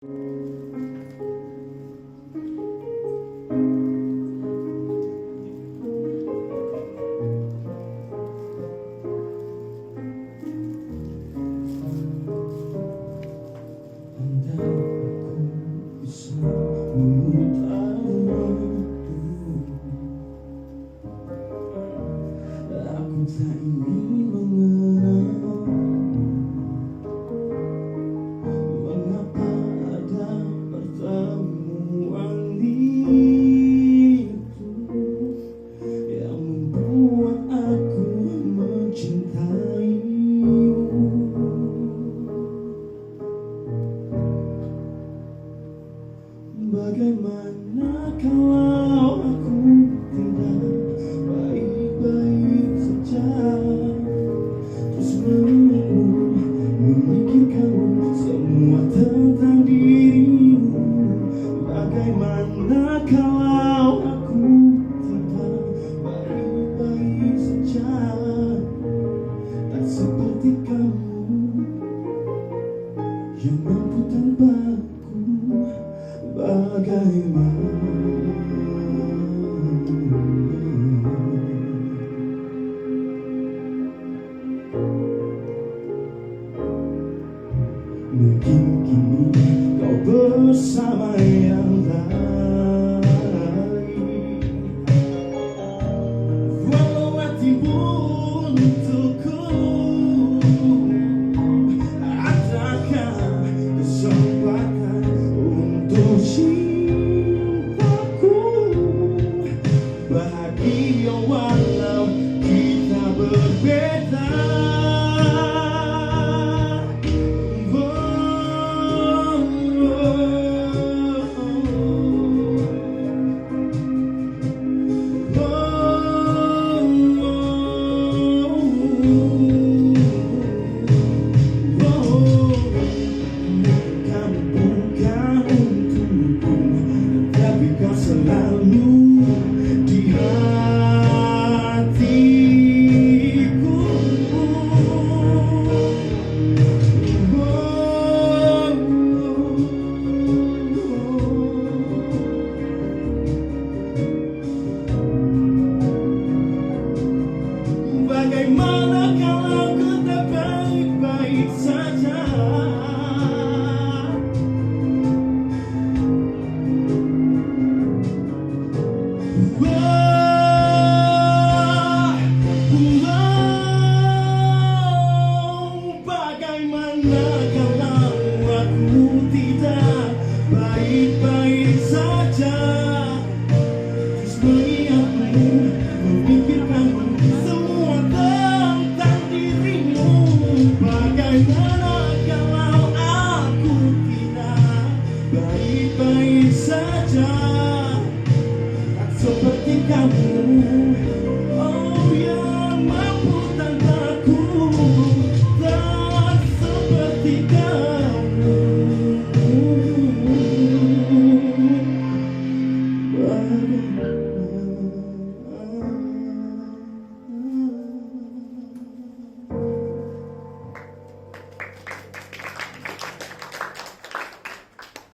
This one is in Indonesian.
Aku tak ingin mengenal mengapa ada pertemuan itu yang membuat aku mencintaimu. Bagaimana kalau aku tidak baik-baik saja, terus memikirkanmu semua tentang dirimu. Bagaimana kalau aku tidak baik-baik saja, tak seperti kamu yang mampu tanpaku. Bagaimana mungkin kini kau bersama yang lain, walau hatimu untukku adakah kesempatan untuk cintaku. Bahagia walau kita berbeda. Selalu di hatiku. Bagaimana kalau kita baik-baik saja? Bagaimana kalau aku tidak baik-baik saja, terus mengingatmu, memikirkanmu semua tentang dirimu. Bagaimana kalau aku tidak baik-baik saja, tak seperti kamu, oh yang mampu tanpaku. Tak seperti kamu. Bagaimana